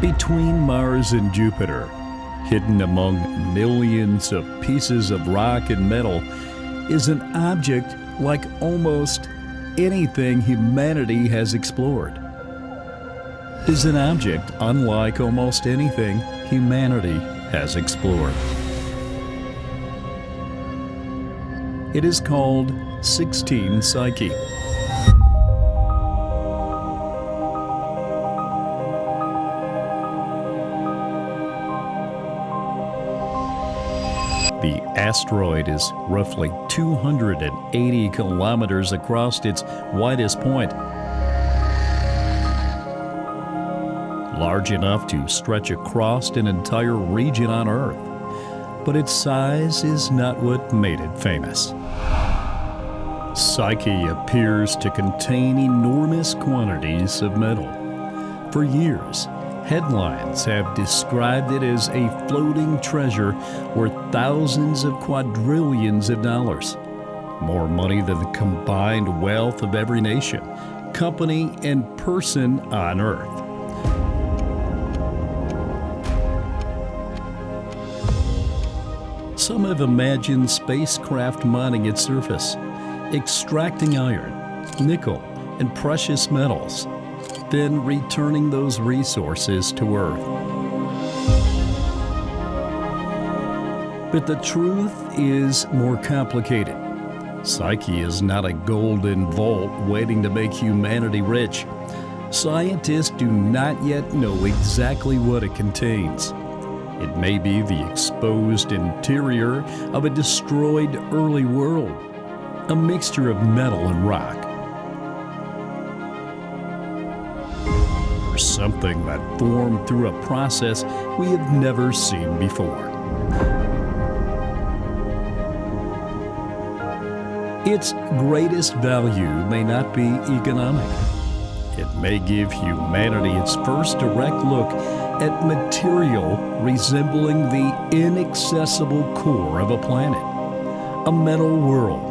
Between Mars and Jupiter, hidden among millions of pieces of rock and metal, is an object like almost anything humanity has explored. Is an object unlike almost anything humanity has explored. It is called 16 Psyche. The asteroid is roughly 280 kilometers across its widest point, large enough to stretch across an entire region on Earth. But its size is not what made it famous. Psyche appears to contain enormous quantities of metal. For years, headlines have described it as a floating treasure worth thousands of quadrillions of dollars, more money than the combined wealth of every nation, company, and person on Earth. Some have imagined spacecraft mining its surface, extracting iron, nickel, and precious metals, then returning those resources to Earth. But the truth is more complicated. Psyche is not a golden vault waiting to make humanity rich. Scientists do not yet know exactly what it contains. It may be the exposed interior of a destroyed early world, a mixture of metal and rock, or something that formed through a process we have never seen before. Its greatest value may not be economic. It may give humanity its first direct look at material resembling the inaccessible core of a planet, a metal world.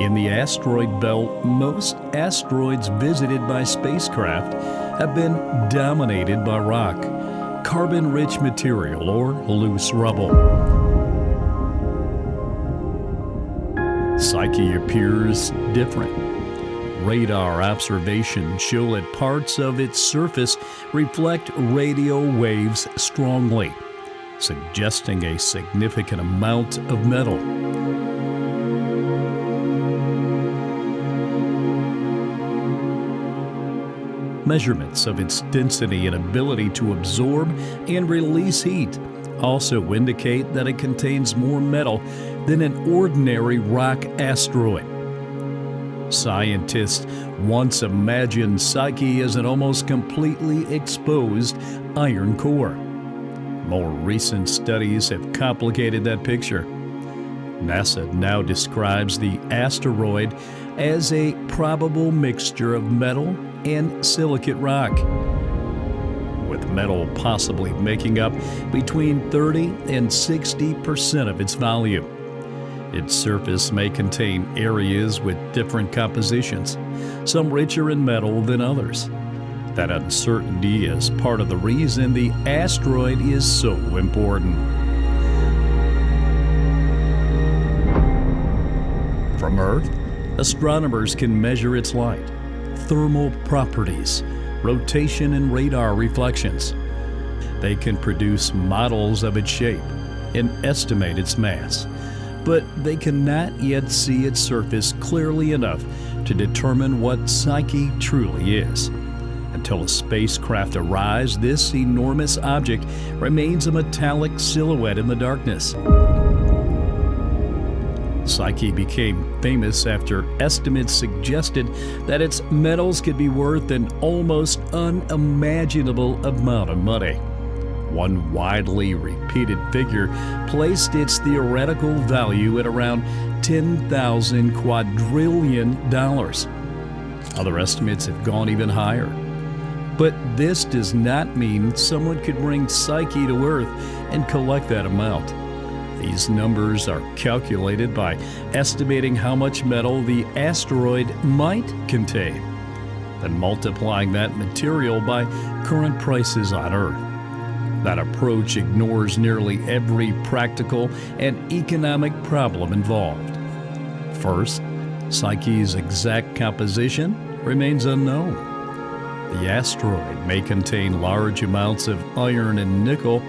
In the asteroid belt, most asteroids visited by spacecraft have been dominated by rock, carbon-rich material, or loose rubble. Psyche appears different. Radar observations show that parts of its surface reflect radio waves strongly, suggesting a significant amount of metal. Measurements of its density and ability to absorb and release heat also indicate that it contains more metal than an ordinary rock asteroid. Scientists once imagined Psyche as an almost completely exposed iron core. More recent studies have complicated that picture. NASA now describes the asteroid as a probable mixture of metal and silicate rock, with metal possibly making up between 30 and 60% of its volume. Its surface may contain areas with different compositions, some richer in metal than others. That uncertainty is part of the reason the asteroid is so important. From Earth, astronomers can measure its light, thermal properties, rotation, and radar reflections. They can produce models of its shape and estimate its mass, but they cannot yet see its surface clearly enough to determine what Psyche truly is. Until a spacecraft arrives, this enormous object remains a metallic silhouette in the darkness. Psyche became famous after estimates suggested that its metals could be worth an almost unimaginable amount of money. One widely repeated figure placed its theoretical value at around $10,000 quadrillion. Other estimates have gone even higher. But this does not mean someone could bring Psyche to Earth and collect that amount. These numbers are calculated by estimating how much metal the asteroid might contain, then multiplying that material by current prices on Earth. That approach ignores nearly every practical and economic problem involved. First, Psyche's exact composition remains unknown. The asteroid may contain large amounts of iron and nickel,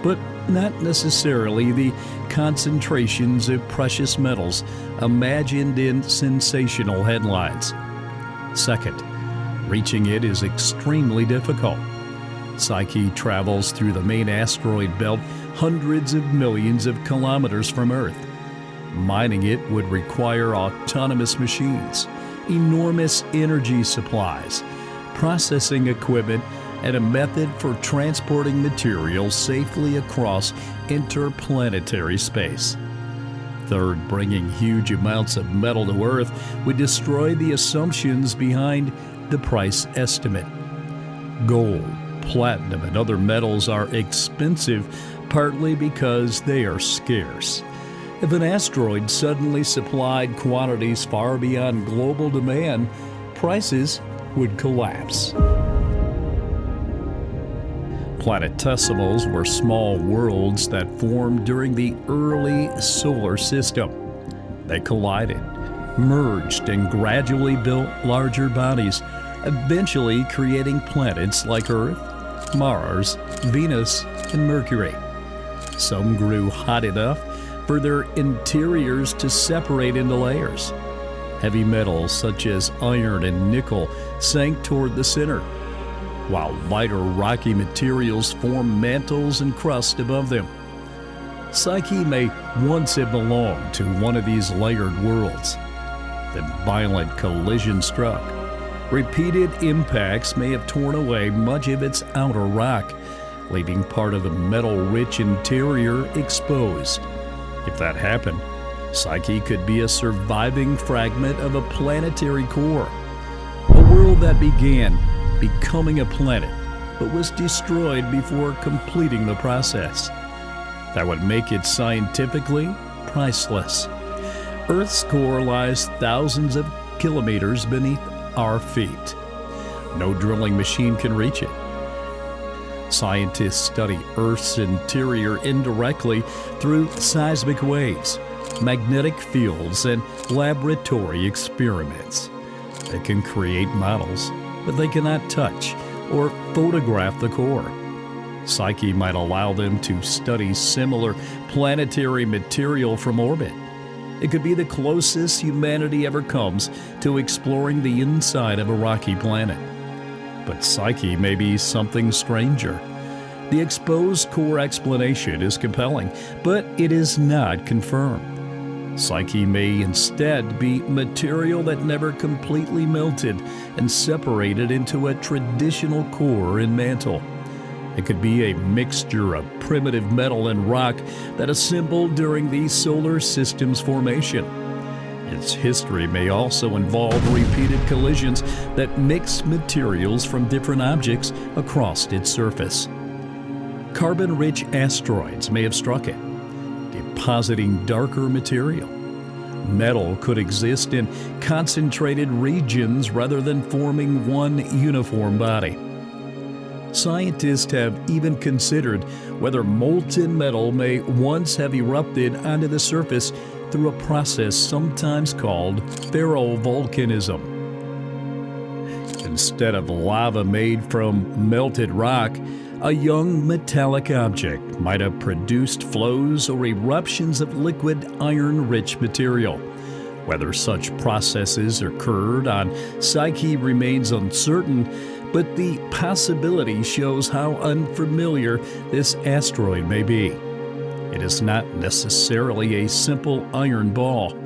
but not necessarily the concentrations of precious metals imagined in sensational headlines. Second, reaching it is extremely difficult. Psyche travels through the main asteroid belt hundreds of millions of kilometers from Earth. Mining it would require autonomous machines, enormous energy supplies, processing equipment, and a method for transporting materials safely across interplanetary space. Third, bringing huge amounts of metal to Earth would destroy the assumptions behind the price estimate. Gold, platinum, and other metals are expensive partly because they are scarce. If an asteroid suddenly supplied quantities far beyond global demand, prices would collapse. Planetesimals were small worlds that formed during the early solar system. They collided, merged, and gradually built larger bodies, eventually creating planets like Earth, Mars, Venus, and Mercury. Some grew hot enough for their interiors to separate into layers. Heavy metals such as iron and nickel sank toward the center, while lighter rocky materials formed mantles and crust above them. Psyche may once have belonged to one of these layered worlds. Then violent collision struck. Repeated impacts may have torn away much of its outer rock, leaving part of the metal-rich interior exposed. If that happened, Psyche could be a surviving fragment of a planetary core, a world that began becoming a planet, but was destroyed before completing the process. That would make it scientifically priceless. Earth's core lies thousands of kilometers beneath our feet. No drilling machine can reach it. Scientists study Earth's interior indirectly through seismic waves, magnetic fields, and laboratory experiments. They can create models, but they cannot touch or photograph the core. Psyche might allow them to study similar planetary material from orbit. It could be the closest humanity ever comes to exploring the inside of a rocky planet. But Psyche may be something stranger. The exposed core explanation is compelling, but it is not confirmed. Psyche may instead be material that never completely melted and separated into a traditional core and mantle. It could be a mixture of primitive metal and rock that assembled during the solar system's formation. Its history may also involve repeated collisions that mix materials from different objects across its surface. Carbon-rich asteroids may have struck it, depositing darker material. Metal could exist in concentrated regions rather than forming one uniform body. Scientists have even considered whether molten metal may once have erupted onto the surface through a process sometimes called ferrovolcanism. Instead of lava made from melted rock, a young metallic object might have produced flows or eruptions of liquid iron-rich material. Whether such processes occurred on Psyche remains uncertain, but the possibility shows how unfamiliar this asteroid may be. It is not necessarily a simple iron ball.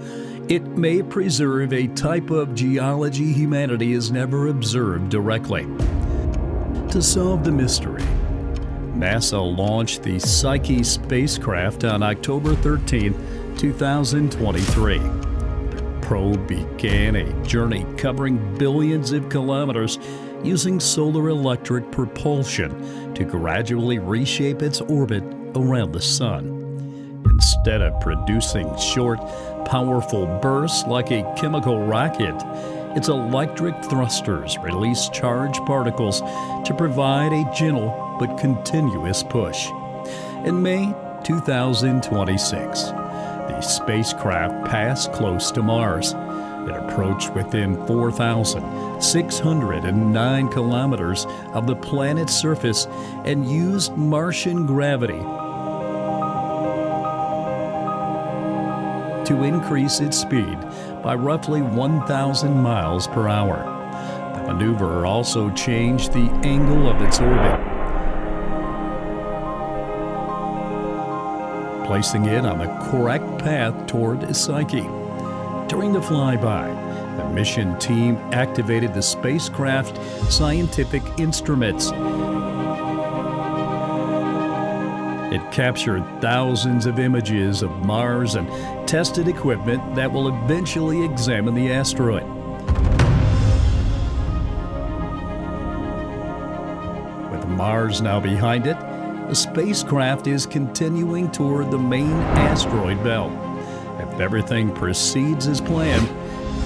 It may preserve a type of geology humanity has never observed directly. To solve the mystery, NASA launched the Psyche spacecraft on October 13, 2023. The probe began a journey covering billions of kilometers using solar electric propulsion to gradually reshape its orbit around the Sun. Instead of producing short, powerful bursts like a chemical rocket, its electric thrusters release charged particles to provide a gentle, but continuous push. In May 2026, the spacecraft passed close to Mars. It approached within 4,609 kilometers of the planet's surface and used Martian gravity to increase its speed by roughly 1,000 miles per hour. The maneuver also changed the angle of its orbit, placing it on the correct path toward Psyche. During the flyby, the mission team activated the spacecraft's scientific instruments. It captured thousands of images of Mars and tested equipment that will eventually examine the asteroid. With Mars now behind it, the spacecraft is continuing toward the main asteroid belt. If everything proceeds as planned,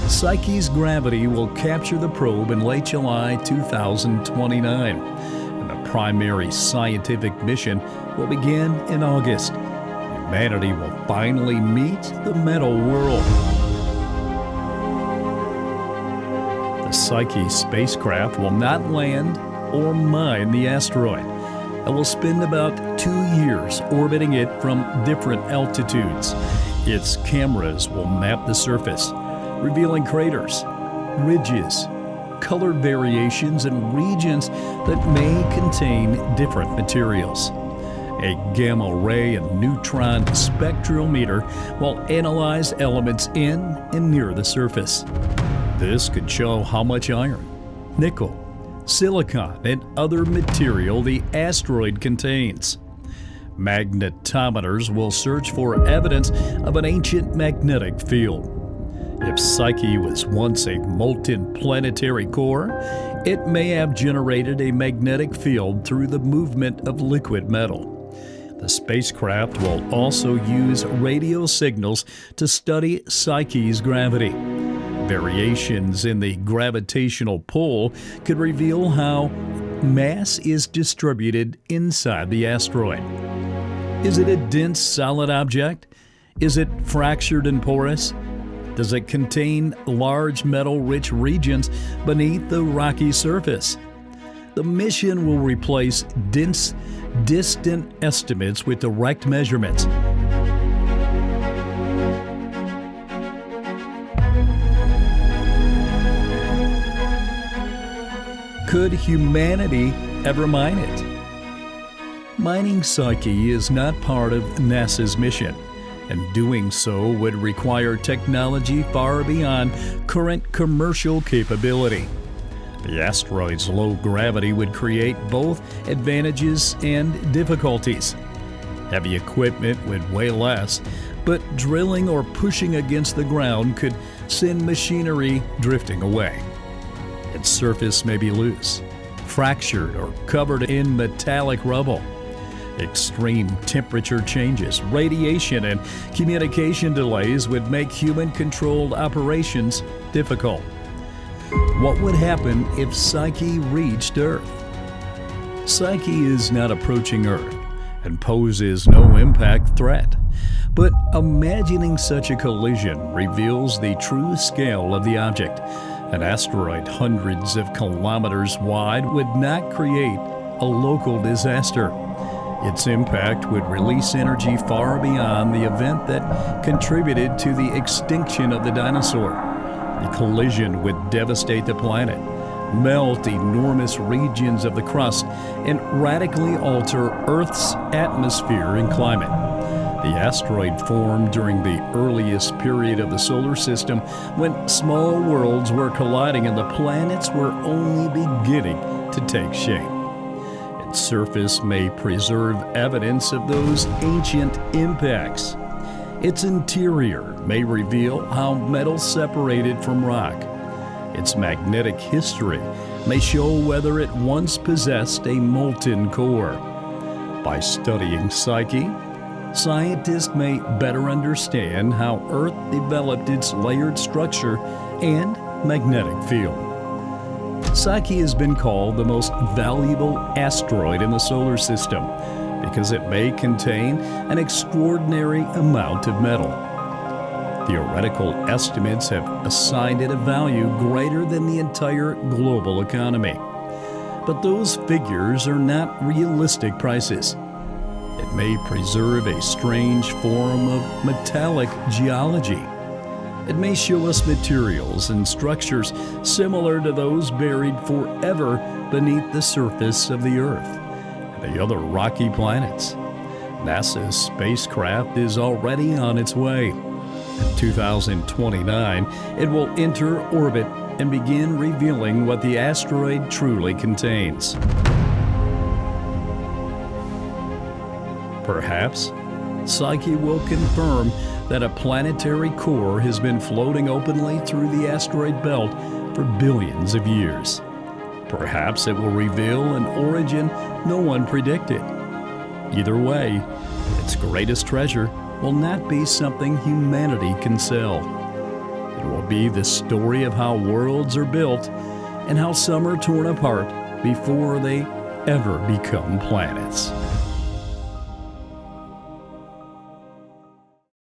Psyche's gravity will capture the probe in late July 2029, and the primary scientific mission will begin in August. Humanity will finally meet the metal world. The Psyche spacecraft will not land or mine the asteroid. It will spend about 2 years orbiting it from different altitudes. Its cameras will map the surface, revealing craters, ridges, color variations, and regions that may contain different materials. A gamma ray and neutron spectrometer will analyze elements in and near the surface. This could show how much iron, nickel, silicon, and other material the asteroid contains. Magnetometers will search for evidence of an ancient magnetic field. If Psyche was once a molten planetary core, it may have generated a magnetic field through the movement of liquid metal. The spacecraft will also use radio signals to study Psyche's gravity. Variations in the gravitational pull could reveal how mass is distributed inside the asteroid. Is it a dense, solid object? Is it fractured and porous? Does it contain large metal-rich regions beneath the rocky surface? The mission will replace distant estimates with direct measurements. Could humanity ever mine it? Mining Psyche is not part of NASA's mission, and doing so would require technology far beyond current commercial capability. The asteroid's low gravity would create both advantages and difficulties. Heavy equipment would weigh less, but drilling or pushing against the ground could send machinery drifting away. Its surface may be loose, fractured, or covered in metallic rubble. Extreme temperature changes, radiation, and communication delays would make human-controlled operations difficult. What would happen if Psyche reached Earth? Psyche is not approaching Earth and poses no impact threat. But imagining such a collision reveals the true scale of the object. An asteroid hundreds of kilometers wide would not create a local disaster. Its impact would release energy far beyond the event that contributed to the extinction of the dinosaur. The collision would devastate the planet, melt enormous regions of the crust, and radically alter Earth's atmosphere and climate. The asteroid formed during the earliest period of the solar system when small worlds were colliding and the planets were only beginning to take shape. Its surface may preserve evidence of those ancient impacts. Its interior may reveal how metal separated from rock. Its magnetic history may show whether it once possessed a molten core. By studying Psyche, scientists may better understand how Earth developed its layered structure and magnetic field. Psyche has been called the most valuable asteroid in the solar system because it may contain an extraordinary amount of metal. Theoretical estimates have assigned it a value greater than the entire global economy. But those figures are not realistic prices. It may preserve a strange form of metallic geology. It may show us materials and structures similar to those buried forever beneath the surface of the Earth and the other rocky planets. NASA's spacecraft is already on its way. In 2029, it will enter orbit and begin revealing what the asteroid truly contains. Perhaps Psyche will confirm that a planetary core has been floating openly through the asteroid belt for billions of years. Perhaps it will reveal an origin no one predicted. Either way, its greatest treasure will not be something humanity can sell. It will be the story of how worlds are built and how some are torn apart before they ever become planets.